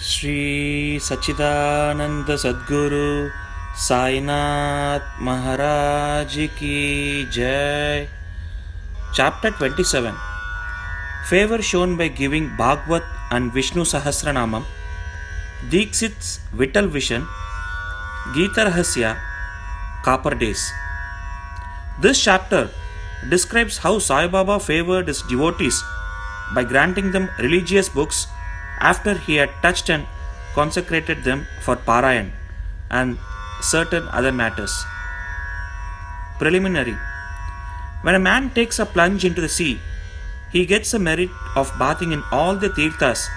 Shri Satchidananda Sadguru Sainath Maharaj Ki Jai. Chapter 27. Favor shown by giving Bhagavad and Vishnu Sahasranamam, Dikshit's Vital Vision, Gita Rahasya, Copper Days. This chapter describes how Sai Baba favored his devotees by granting them religious books after he had touched and consecrated them for Parayan and certain other matters. Preliminary. When a man takes a plunge into the sea, he gets the merit of bathing in all the tirthas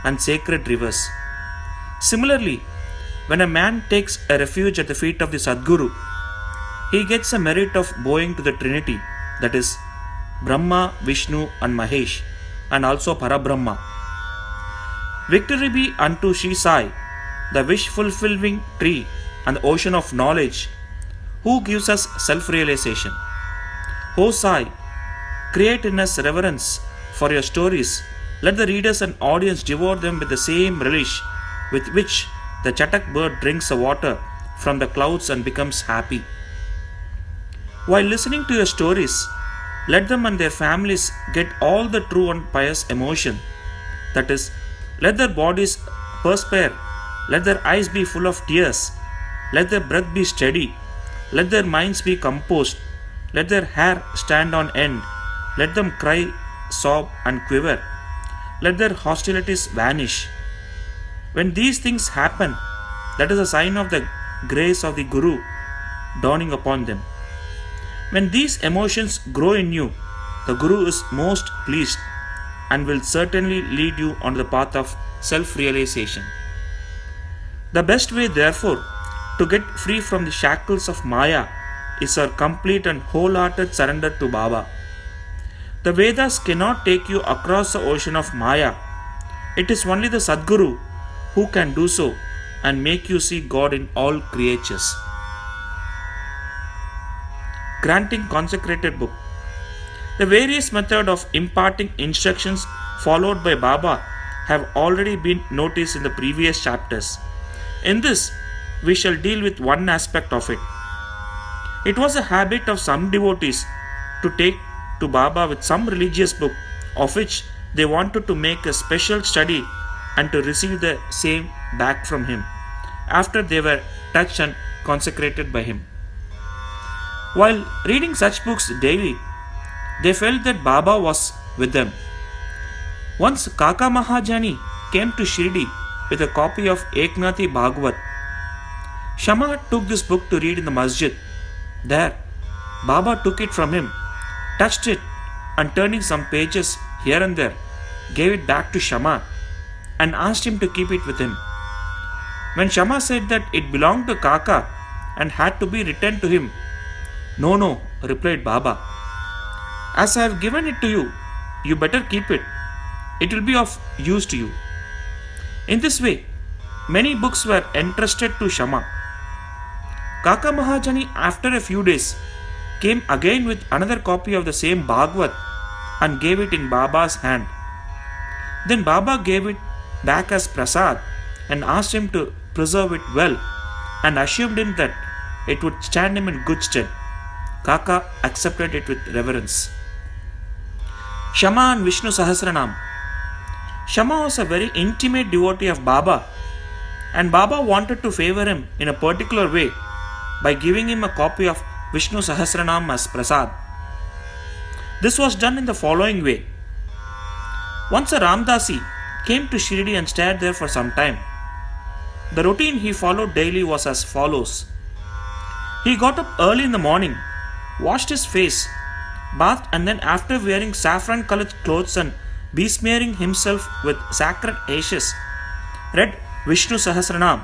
and sacred rivers. Similarly, when a man takes a refuge at the feet of the Sadguru, he gets the merit of bowing to the Trinity, that is, Brahma, Vishnu, and Mahesh, and also Parabrahma. Victory be unto Sri Sai, the wish-fulfilling tree and the ocean of knowledge, who gives us self-realization. O Sai, create in us reverence for your stories. Let the readers and audience devour them with the same relish with which the chatak bird drinks the water from the clouds and becomes happy. While listening to your stories, let them and their families get all the true and pious emotion. That is, let their bodies perspire, let their eyes be full of tears, let their breath be steady, let their minds be composed, let their hair stand on end, let them cry, sob, and quiver, let their hostilities vanish. When these things happen, that is a sign of the grace of the Guru dawning upon them. When these emotions grow in you, the Guru is most pleased and will certainly lead you on the path of self-realization. The best way, therefore, to get free from the shackles of Maya is our complete and wholehearted surrender to Baba. The Vedas cannot take you across the ocean of Maya. It is only the Sadguru who can do so and make you see God in all creatures. Granting consecrated book. The various methods of imparting instructions followed by Baba have already been noticed in the previous chapters. In this, we shall deal with one aspect of it. It was a habit of some devotees to take to Baba with some religious book of which they wanted to make a special study and to receive the same back from him after they were touched and consecrated by him. While reading such books daily, they felt that Baba was with them. Once Kaka Mahajani came to Shirdi with a copy of Eknathi Bhagavat. Shama took this book to read in the masjid. There, Baba took it from him, touched it, and turning some pages here and there, gave it back to Shama and asked him to keep it with him. When Shama said that it belonged to Kaka and had to be returned to him, "No," replied Baba. "As I have given it to you, you better keep it. It will be of use to you." In this way, many books were entrusted to Shama. Kaka Mahajani, after a few days, came again with another copy of the same Bhagavat and gave it in Baba's hand. Then Baba gave it back as prasad and asked him to preserve it well and assured him that it would stand him in good stead. Kaka accepted it with reverence. Shama and Vishnu Sahasranam. Shama was a very intimate devotee of Baba, and Baba wanted to favor him in a particular way by giving him a copy of Vishnu Sahasranam as prasad. This was done in the following way. Once a Ramdasi came to Shirdi and stayed there for some time. The routine he followed daily was as follows. He got up early in the morning, washed his face, bathed, and then after wearing saffron-colored clothes and besmearing himself with sacred ashes, read Vishnu Sahasranam,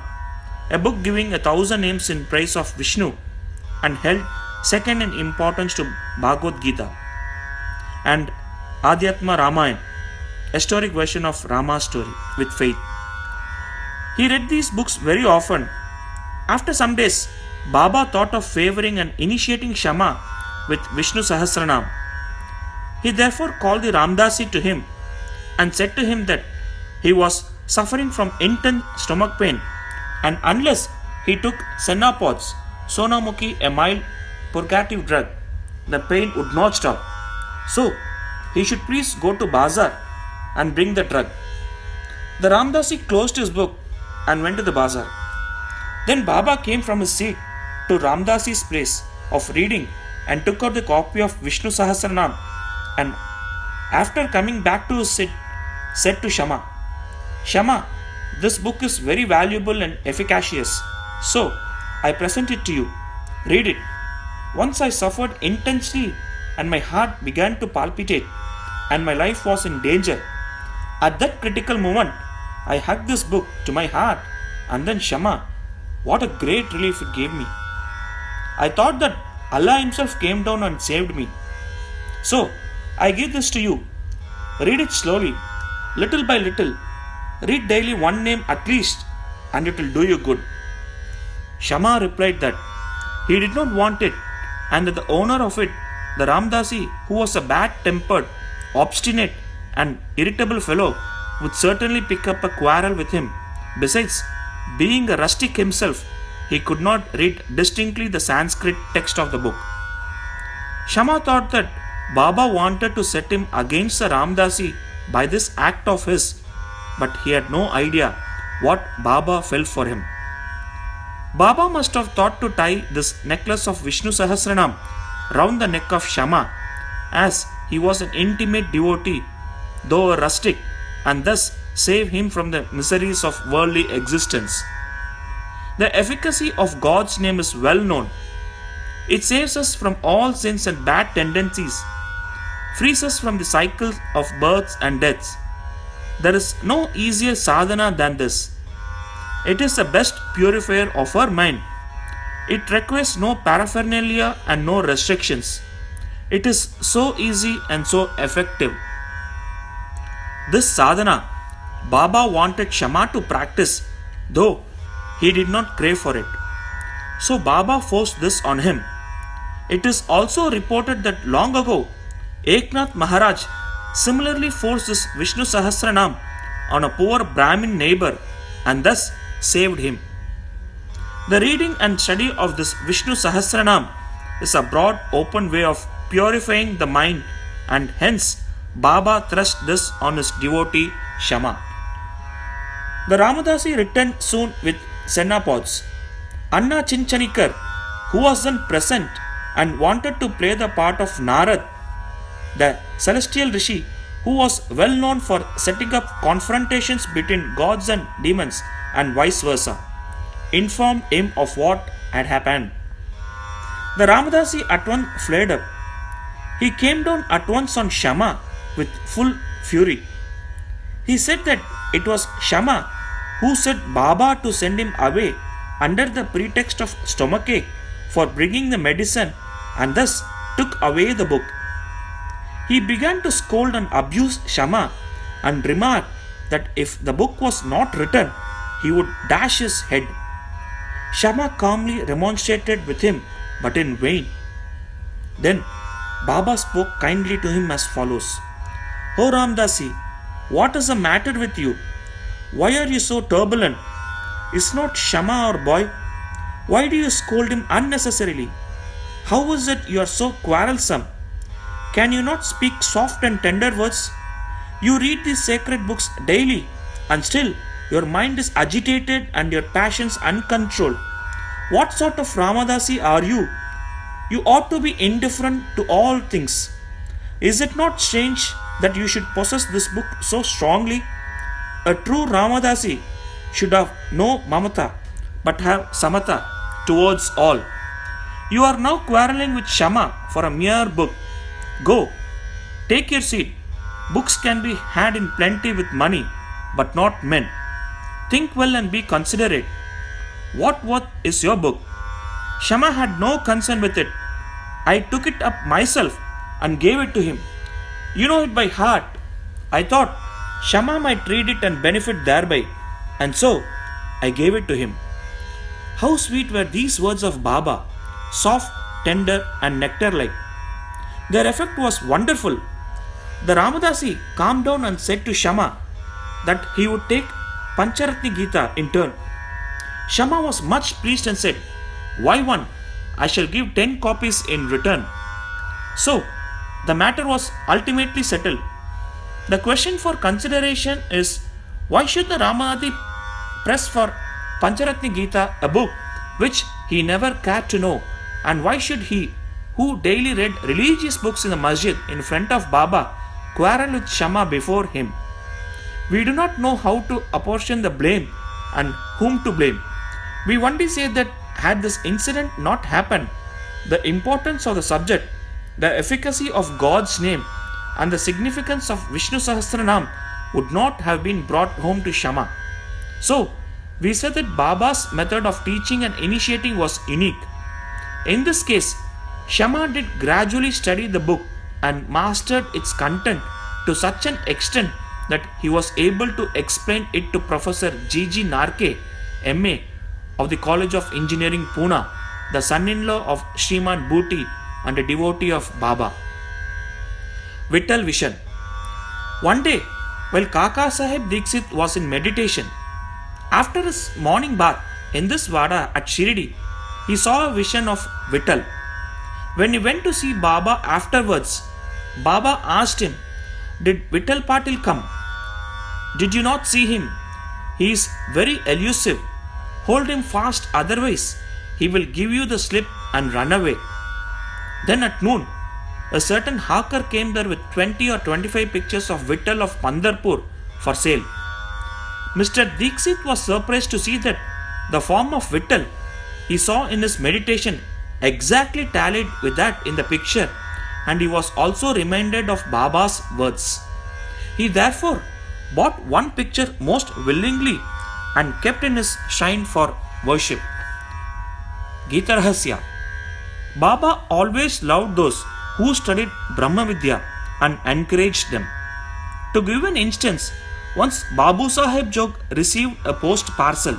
a book giving 1,000 names in praise of Vishnu and held second in importance to Bhagavad Gita, and Adhyatma Ramayana, a historic version of Rama's story with faith. He read these books very often. After some days, Baba thought of favoring and initiating Shama with Vishnu Sahasranam. He therefore called the Ramdasi to him and said to him that he was suffering from intense stomach pain, and unless he took Senapods, Sonamuki, a mild purgative drug, the pain would not stop. So, he should please go to bazaar and bring the drug. The Ramdasi closed his book and went to the bazaar. Then Baba came from his seat to Ramdasi's place of reading and took out the copy of Vishnu Sahasranam, and after coming back to his seat, said to Shama, Shama, this book is very valuable and efficacious, so I present it to you. Read it. Once I suffered intensely and my heart began to palpitate and my life was in danger. At that critical moment, I hugged this book to my heart, and then Shama, what a great relief it gave me. I thought that Allah Himself came down and saved me. So, I give this to you. Read it slowly, little by little. Read daily one name at least, and it will do you good. Shama replied that he did not want it, and that the owner of it, the Ramdasi, who was a bad-tempered, obstinate, and irritable fellow, would certainly pick up a quarrel with him. Besides, being a rustic himself, he could not read distinctly the Sanskrit text of the book. Shama thought that Baba wanted to set him against the Ramdasi by this act of his, but he had no idea what Baba felt for him. Baba must have thought to tie this necklace of Vishnu Sahasranam round the neck of Shama, as he was an intimate devotee, though a rustic, and thus save him from the miseries of worldly existence. The efficacy of God's name is well known. It saves us from all sins and bad tendencies, frees us from the cycle of births and deaths. There is no easier sadhana than this. It is the best purifier of our mind. It requires no paraphernalia and no restrictions. It is so easy and so effective. This sadhana, Baba wanted Shama to practice, though he did not crave for it. So Baba forced this on him. It is also reported that long ago, Eknath Maharaj similarly forced this Vishnu Sahasranam on a poor Brahmin neighbor and thus saved him. The reading and study of this Vishnu Sahasranam is a broad open way of purifying the mind, and hence Baba thrust this on his devotee Shama. The Ramadasi returned soon with Senapods. Anna Chinchanikar, who was then present and wanted to play the part of Narad, the celestial rishi who was well known for setting up confrontations between gods and demons and vice versa, informed him of what had happened. The Ramadasi at once flared up. He came down at once on Shama with full fury. He said that it was Shama who said Baba to send him away under the pretext of stomachache for bringing the medicine, and thus took away the book. He began to scold and abuse Shama and remarked that if the book was not written, he would dash his head. Shama calmly remonstrated with him, but in vain. Then Baba spoke kindly to him as follows: "O Ramdasi, what is the matter with you? Why are you so turbulent? Is not Shama our boy? Why do you scold him unnecessarily? How is it you are so quarrelsome? Can you not speak soft and tender words? You read these sacred books daily, and still your mind is agitated and your passions uncontrolled. What sort of Ramadasi are you? You ought to be indifferent to all things. Is it not strange that you should possess this book so strongly? A true Ramadasi should have no mamata, but have samata towards all. You are now quarreling with Shama for a mere book. Go, take your seat. Books can be had in plenty with money, but not men. Think well and be considerate. What worth is your book? Shama had no concern with it. I took it up myself and gave it to him. You know it by heart. I thought Shama might read it and benefit thereby, and so I gave it to him." How sweet were these words of Baba, soft, tender, and nectar-like. Their effect was wonderful. The Ramadasi calmed down and said to Shama that he would take Pancharatni Gita in turn. Shama was much pleased and said, "Why one? I shall give 10 copies in return." So, the matter was ultimately settled. The question for consideration is, why should the Ramanati press for Pancharatni Gita, a book which he never cared to know, and why should he, who daily read religious books in the masjid in front of Baba, quarrel with Shama before him? We do not know how to apportion the blame and whom to blame. We only say that had this incident not happened, the importance of the subject, the efficacy of God's name, and the significance of Vishnu Sahasranam would not have been brought home to Shama. So, we said that Baba's method of teaching and initiating was unique. In this case, Shama did gradually study the book and mastered its content to such an extent that he was able to explain it to Professor G.G. Narke, M.A. of the College of Engineering, Pune, the son-in-law of Sriman Bhuti and a devotee of Baba. Vittal Vision. One day, while Kaka Sahib Dikshit was in meditation, after his morning bath in this Vada at Shirdi, he saw a vision of Vittal. When he went to see Baba afterwards, Baba asked him, "Did Vittal Patil come? Did you not see him? He is very elusive. Hold him fast, otherwise he will give you the slip and run away." Then at noon, a certain hawker came there with 20 or 25 pictures of Vittal of Pandarpur for sale. Mr. Dikshit was surprised to see that the form of Vittal he saw in his meditation exactly tallied with that in the picture, and he was also reminded of Baba's words. He therefore bought one picture most willingly and kept in his shrine for worship. Gita Rahasya. Baba always loved those who studied Brahma Vidya and encouraged them. To give an instance, once Babu Sahib Jog received a post parcel.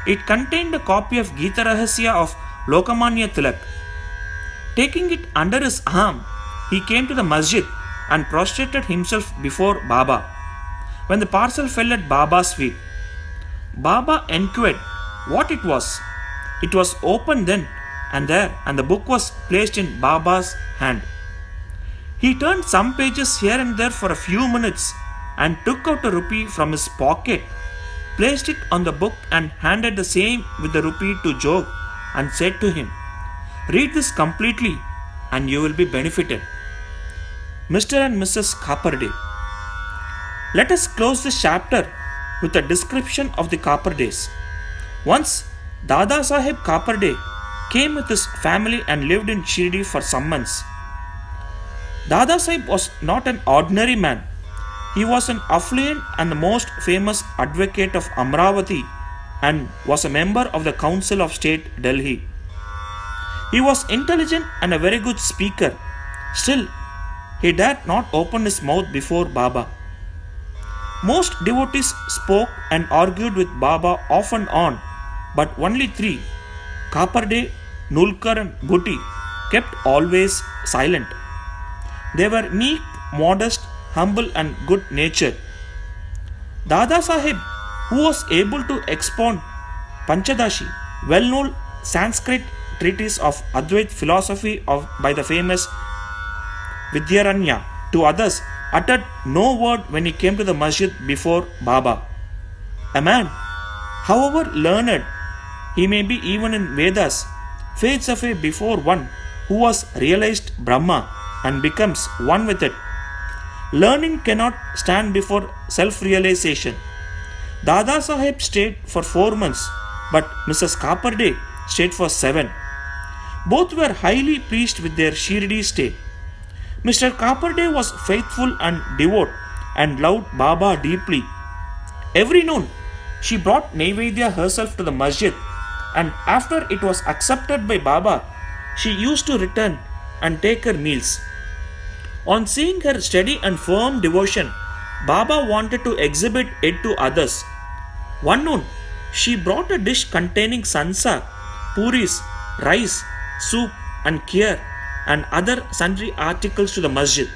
It contained a copy of Gita Rahasya of Lokamanya Tilak. Taking it under his arm, he came to the masjid and prostrated himself before Baba. When the parcel fell at Baba's feet, Baba inquired what it was. It was opened then and there, and the book was placed in Baba's hand. He turned some pages here and there for a few minutes and took out a rupee from his pocket, placed it on the book and handed the same with the rupee to Jog and said to him, "Read this completely and you will be benefited." Mr. and Mrs. Kaparde. Let us close this chapter with a description of the Kapardes. Once, Dada Sahib Kaparde came with his family and lived in Shirdi for some months. Dada Sahib was not an ordinary man. He was an affluent and the most famous advocate of Amravati and was a member of the Council of State, Delhi. He was intelligent and a very good speaker. Still, he dared not open his mouth before Baba. Most devotees spoke and argued with Baba off and on, but only three, Kaparde, Nulkar and Bhuti, kept always silent. They were meek, modest, humble and good-natured. Dada Sahib, who was able to expound Panchadashi, well-known Sanskrit treatise of Advait philosophy by the famous Vidyaranya, to others, uttered no word when he came to the masjid before Baba. A man, however learned he may be even in Vedas, fades away before one who has realized Brahma and becomes one with it. Learning cannot stand before self-realization. Dada Sahib stayed for 4 months, but Mrs. Kaparde stayed for 7. Both were highly pleased with their Shirdi stay. Mr. Kaparde was faithful and devout and loved Baba deeply. Every noon, she brought Naivedya herself to the masjid, and after it was accepted by Baba, she used to return and take her meals. On seeing her steady and firm devotion, Baba wanted to exhibit it to others. One noon, she brought a dish containing sansa, puris, rice, soup and kheer and other sundry articles to the masjid.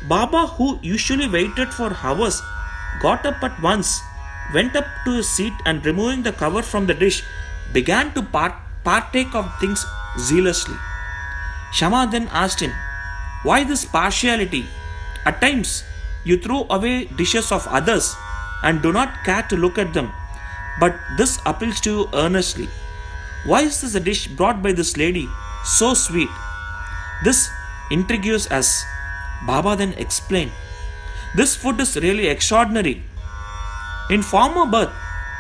Baba, who usually waited for hours, got up at once went up to his seat and removing the cover from the dish, began to partake of things zealously. Shama then asked him, "Why this partiality? At times you throw away dishes of others and do not care to look at them, but this appeals to you earnestly. Why is this a dish brought by this lady so sweet? This intrigues us." Baba then explained, "This food is really extraordinary. In former birth,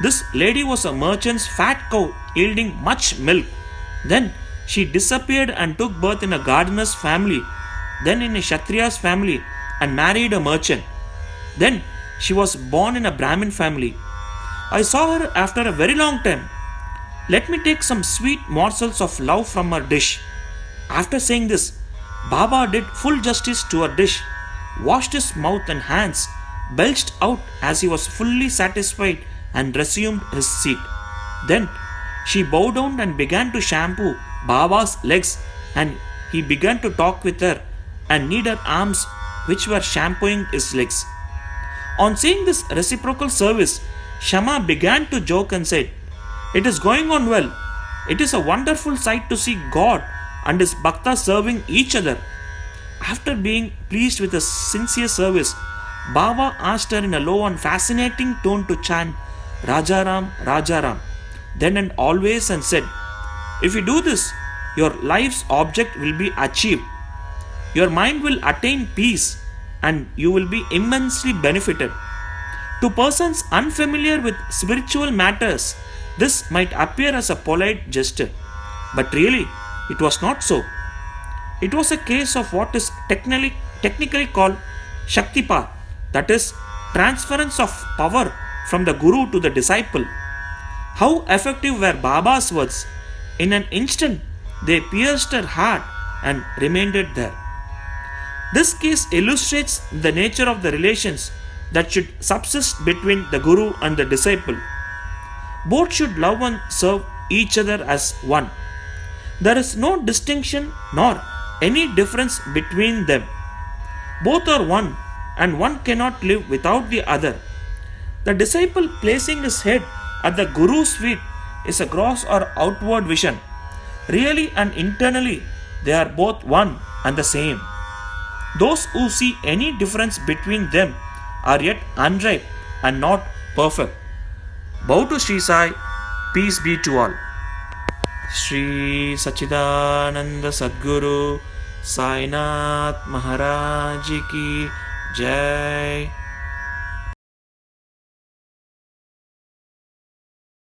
this lady was a merchant's fat cow yielding much milk. Then she disappeared and took birth in a gardener's family, then in a Kshatriya's family and married a merchant. Then she was born in a Brahmin family. I saw her after a very long time. Let me take some sweet morsels of love from her dish." After saying this, Baba did full justice to her dish, washed his mouth and hands, belched out as he was fully satisfied, and resumed his seat. Then she bowed down and began to shampoo Baba's legs, and he began to talk with her and knead her arms, which were shampooing his legs. On seeing this reciprocal service, Shama began to joke and said, "It is going on well. It is a wonderful sight to see God and his bhakta serving each other." After being pleased with his sincere service, Baba asked her in a low and fascinating tone to chant Rajaram, Rajaram, then and always, and said, "If you do this, your life's object will be achieved. Your mind will attain peace and you will be immensely benefited." To persons unfamiliar with spiritual matters, this might appear as a polite gesture, but really it was not so. It was a case of what is technically called Shaktipat, that is, transference of power from the Guru to the disciple. How effective were Baba's words! In an instant, they pierced her heart and remained there. This case illustrates the nature of the relations that should subsist between the Guru and the disciple. Both should love and serve each other as one. There is no distinction nor any difference between them. Both are one, and one cannot live without the other. The disciple placing his head at the Guru's feet is a gross or outward vision. Really and internally, they are both one and the same. Those who see any difference between them are yet unripe and not perfect. Bow to Sri Sai, peace be to all. Sri Satchidananda Sadguru Sainath Maharaj Ki Jai.